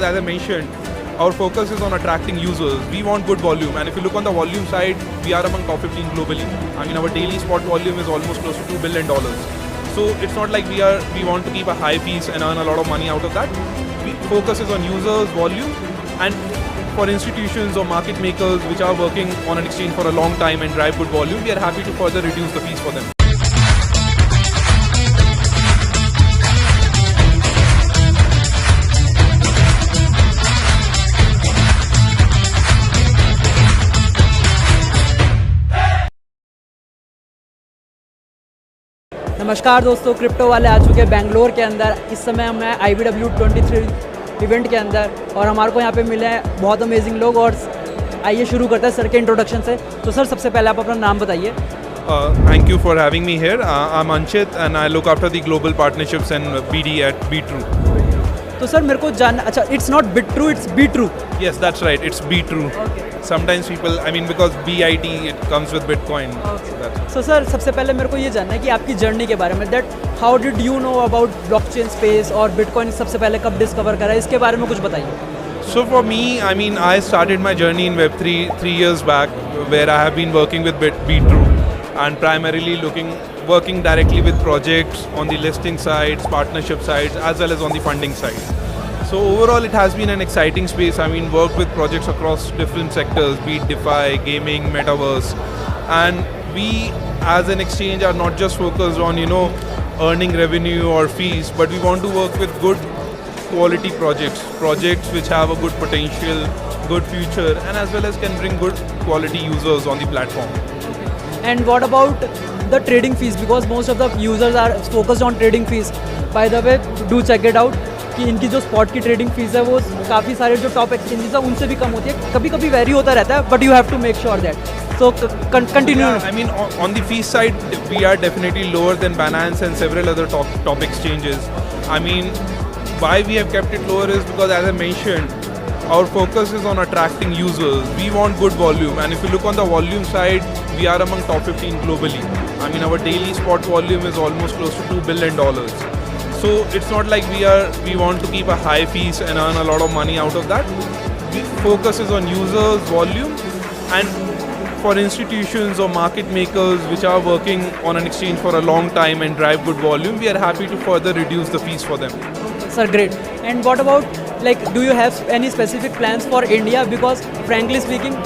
As I mentioned, our focus is on attracting users. We want good volume, and if you look on the volume side, we are among top 15 globally. I mean, our daily spot volume is almost close to $2 billion. So it's not like we want to keep a high piece and earn a lot of money out of that. We focus is on users, volume, and for institutions or market makers which are working on an exchange for a long time and drive good volume, we are happy to further reduce the fees for them. नमस्कार दोस्तों, crypto वाले आ चुके हैं बेंगलोर के अंदर। इस समय हम हैं IBW23 इवेंट के अंदर और हमारे को यहाँ पे मिले हैं बहुत अमेजिंग लोग। और आइए शुरू करते हैं सर के इंट्रोडक्शन से। तो सर सबसे पहले आप अपना नाम बताइए। Thank you for having me here. I'm Anchit and I look after the global partnerships and BD at Bitrue. तो सर मेरे को अच्छा, it's not Bitrue, it's Bitrue. Yes, that's right. It's Bitrue. Okay. Sometimes people, because BIT, it comes with Bitcoin. Okay. So sir, सबसे पहले मेरे को ये जानना है कि आपकी जर्नी के बारे में, that how did you know about blockchain space और Bitcoin सबसे पहले कब डिस्कवर करा, इसके बारे में कुछ बताइए। So for me, I started my journey in Web3 3 years back, where I have been working with Bitrue and primarily working directly with projects on the listing sides, partnership sides, as well as on the funding side. So overall, it has been an exciting space. Worked with projects across different sectors, be it DeFi, gaming, metaverse, and we as an exchange are not just focused on earning revenue or fees, but we want to work with good quality projects which have a good potential, good future, and as well as can bring good quality users on the platform. And what about the trading fees? Because most of the users are focused on trading fees. By the way, do check it out कि इनकी जो spot की trading fees है वो काफ़ी सारे जो top exchanges है उनसे भी कम होती है। कभी कभी वेरी होता रहता है, but you have to make sure that. So continue. Yeah, on the fee side, we are definitely lower than Binance and several other top exchanges. Why we have kept it lower is because, as I mentioned, our focus is on attracting users. We want good volume, and if you look on the volume side, we are among top 15 globally. Our daily spot volume is almost close to $2 billion. So it's not like we want to keep a high fees and earn a lot of money out of that. The focus is on users, volume, and for institutions or market makers which are working on an exchange for a long time and drive good volume, we are happy to further reduce the fees for them. Sir, great. And what about, do you have any specific plans for India? Because frankly speaking,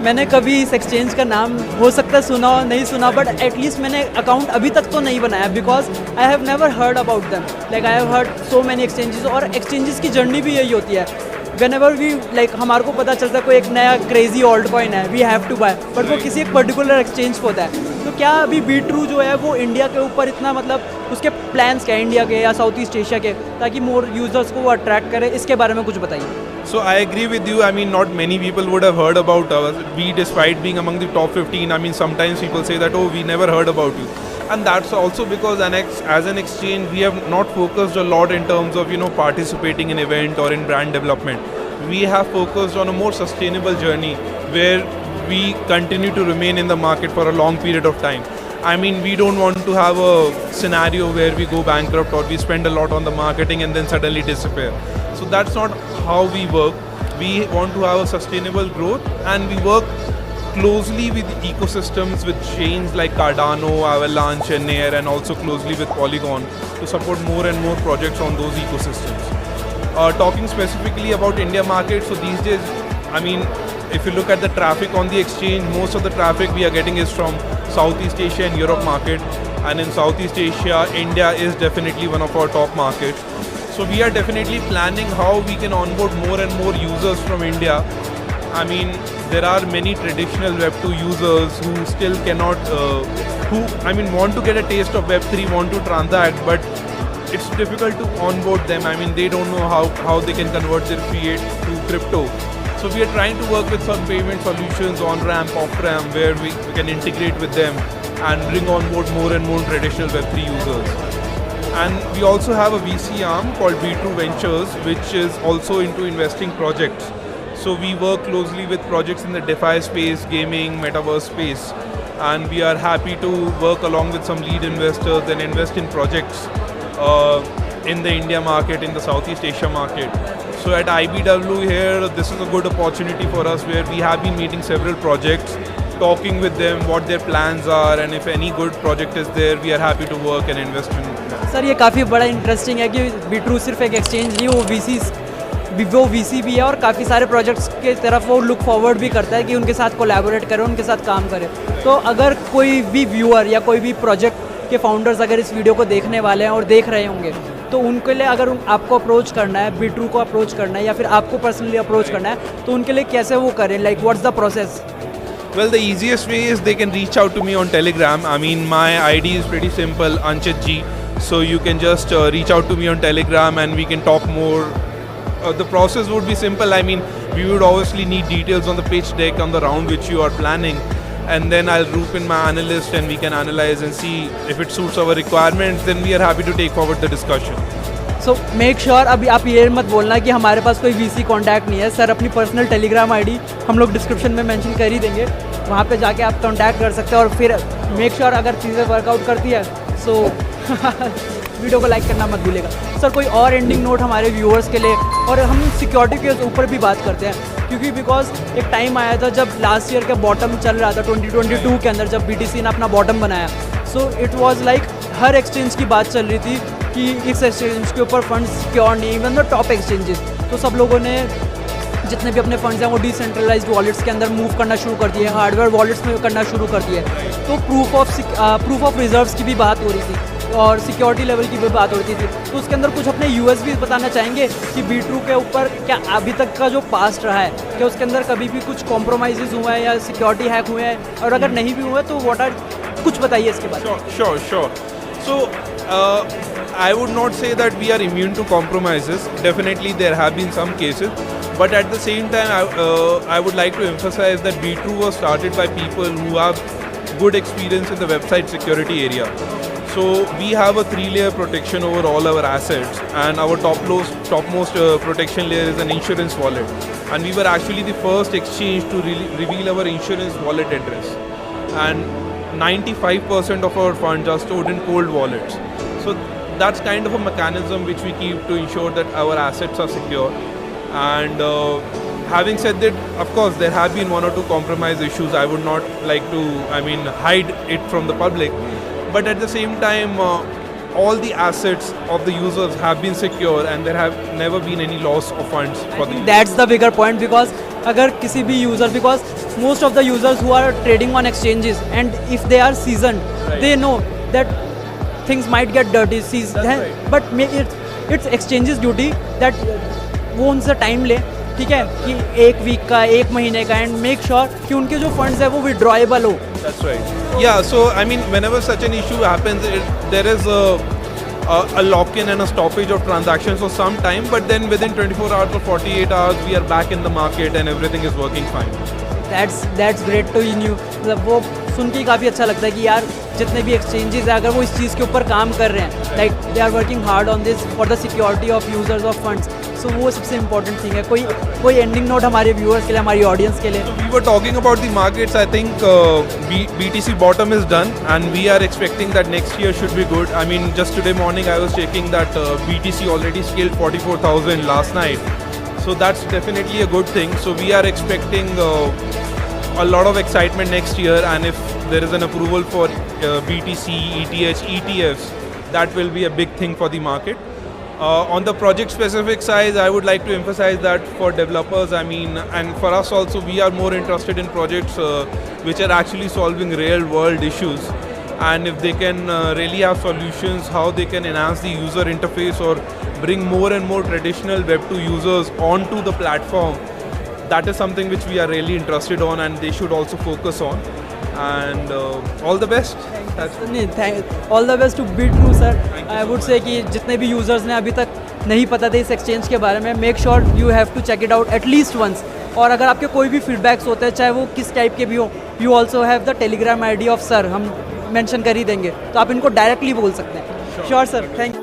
मैंने कभी इस exchange का नाम हो सकता है सुना हो, नहीं सुना, बट एटलीस्ट मैंने अकाउंट अभी तक तो नहीं बनाया, because I have never heard about them. I have heard so many exchanges, और एक्सचेंजेस की जर्नी भी यही होती है। Whenever we हमारे को पता चलता है कोई एक नया क्रेजी ऑल्ट कॉइन है, we have to buy, but वो किसी एक पर्टिकुलर एक्सचेंज पे होता है। तो क्या अभी Bitrue जो है वो इंडिया के ऊपर इतना उसके प्लान्स क्या है इंडिया के या साउथ ईस्ट एशिया के, ताकि मोर यूजर्स को वो अट्रैक्ट करे, इसके बारे में कुछ बताइए। So I agree with you. Not many people would have heard about us. We, despite being among the top 15, sometimes people say that, oh, we never heard about you. And that's also because as an exchange, we have not focused a lot in terms of, participating in event or in brand development. We have focused on a more sustainable journey where we continue to remain in the market for a long period of time. We don't want to have a scenario where we go bankrupt or we spend a lot on the marketing and then suddenly disappear. So that's not how we work. We want to have a sustainable growth, and we work closely with ecosystems with chains like Cardano, Avalanche, and Nair, and also closely with Polygon to support more and more projects on those ecosystems. Talking specifically about India market, so these days, if you look at the traffic on the exchange, most of the traffic we are getting is from Southeast Asia and Europe market. And in Southeast Asia, India is definitely one of our top markets. So we are definitely planning how we can onboard more and more users from India. There are many traditional Web2 users who still cannot, want to get a taste of Web3, want to transact, but it's difficult to onboard them. They don't know how they can convert their fiat to crypto. So we are trying to work with some payment solutions, on-ramp, off-ramp, where we can integrate with them and bring on board more and more traditional Web3 users. And we also have a VC arm called Bitrue Ventures, which is also into investing projects. So we work closely with projects in the DeFi space, gaming, metaverse space, and we are happy to work along with some lead investors and invest in projects in the India market, in the Southeast Asia market. So at IBW here, this is a good opportunity for us where we have been meeting several projects, talking with them what their plans are, and if any good project is there, we are happy to work and invest in them. Sir ये काफ़ी बड़ा interesting है कि Bitrue सिर्फ एक exchange नहीं, वो VC भी है और काफ़ी सारे प्रोजेक्ट्स के तरफ वो लुक फॉरवर्ड भी करता है कि उनके साथ कोलैबोरेट करें, उनके साथ काम करें. तो अगर कोई भी व्यूअर या कोई भी प्रोजेक्ट के फाउंडर्स अगर इस वीडियो को देखने वाले हैं और देख रहे होंगे, तो उनके लिए अगर आपको अप्रोच करना है, Bitrue को अप्रोच करना है या फिर आपको पर्सनली अप्रोच करना है, तो उनके लिए कैसे वो करें, like what's the process? Well, the easiest way is they can reach out to me on Telegram. I mean, my ID is pretty simple, Anchit G. So you can just reach out to me on Telegram and we can talk more. The process would be simple. I mean, we would obviously need details on the pitch deck on the round which you are planning. And then I'll group in my analyst and we can analyze and see if it suits our requirements. Then we are happy to take forward the discussion. So make sure अभी आप ये मत बोलना कि हमारे पास कोई VC contact नहीं है. सर अपनी पर्सनल टेलीग्राम ID हम लोग डिस्क्रिप्शन में मेंशन कर ही देंगे, वहाँ पे जाके आप कॉन्टैक्ट कर सकते हैं. और फिर मेक श्योर अगर चीज़ें वर्कआउट करती है सो वीडियो को लाइक करना मत भूलिएगा. सर कोई और एंडिंग नोट हमारे व्यूअर्स के लिए, और हम सिक्योरिटी के ऊपर भी बात करते हैं क्योंकि बिकॉज एक टाइम आया था जब लास्ट ईयर का बॉटम चल रहा था 2022 के अंदर, जब BTC ने अपना बॉटम बनाया. So it was like her exchange की बात चल रही थी कि इस एक्सचेंज के ऊपर फंड्स सिक्योर नहीं, इवन द टॉप एक्सचेंजेस. तो सब लोगों ने जितने भी अपने फंड्स हैं वो डिसेंट्रलाइज्ड वॉलेट्स के अंदर मूव करना शुरू कर दिए, हार्डवेयर वॉलेट्स में करना शुरू कर दिए. तो प्रूफ ऑफ रिजर्व्स की भी बात हो रही थी और सिक्योरिटी लेवल की भी बात हो रही थी. तो उसके अंदर कुछ अपने USB बताना चाहेंगे कि Bitrue के ऊपर क्या अभी तक का जो पास्ट रहा है, क्या उसके अंदर कभी भी कुछ कॉम्प्रोमाइज़ हुआ है या सिक्योरिटी हैक हुए हैं, और अगर नहीं भी हुए तो व्हाट आर, कुछ बताइए इसके बारे में. Sure. So I would not say that we are immune to compromises. Definitely there have been some cases, but at the same time I would like to emphasize that Bitrue was started by people who have good experience in the website security area. So we have a 3-layer protection over all our assets, and our topmost protection layer is an insurance wallet, and we were actually the first exchange to reveal our insurance wallet address, and 95% of our funds are stored in cold wallets. So that's kind of a mechanism which we keep to ensure that our assets are secure. And having said that, of course there have been 1 or 2 compromise issues. I would not like to hide it from the public, but at the same time all the assets of the users have been secure and there have never been any loss of funds for the users. That's the bigger point, because अगर किसी भी user, because most of the users who are trading on exchanges and if they are seasoned, right, they know that things might get dirty, right, but it's exchanges duty that वो उनसे time ले, ठीक है, कि 1 week का, 1 महीने का, and make sure कि उनके जो फंड्स है वो विड्रॉएबल हो. That's right. Yeah, so whenever such an issue happens, there is a lock-in and a stoppage of transactions for some time, but then within 24 hours or 48 hours we are back in the market and everything is working fine. That's great to hear. मतलब वो सुन के काफ़ी अच्छा लगता है कि यार जितने भी एक्सचेंजेस हैं अगर वो इस चीज़ के ऊपर काम कर रहे हैं, like they are working hard on this for the security of users of funds. So वो सबसे इंपॉर्टेंट थिंग है. कोई एंडिंग नोट हमारे व्यूअर्स के लिए, हमारी ऑडियंस के लिए? We were talking about the markets. I think BTC bottom is done and we are expecting that next year should be good. I mean, just today morning I was checking that BTC already scaled 44,000 last night. So that's definitely a good thing. So we are expecting a lot of excitement next year, and if there is an approval for BTC, ETH, ETFs, that will be a big thing for the market. On the project specific side, I would like to emphasize that for developers, and for us also, we are more interested in projects which are actually solving real world issues, and if they can really have solutions how they can enhance the user interface or bring more and more traditional Web2 users onto the platform, that is something which we are really interested on and they should also focus on. And all the best. All the best to Bitrue sir. I would say कि जितने भी users ने अभी तक नहीं पता थे इस एक्सचेंज के बारे में, make sure you have to check it out at least once. और अगर आपके कोई भी फीडबैक्स होते हैं चाहे वो किस टाइप के भी हो, you also have the Telegram ID of sir, हम मेंशन कर ही देंगे, तो आप इनको डायरेक्टली बोल सकते हैं. Sure sir, thank you.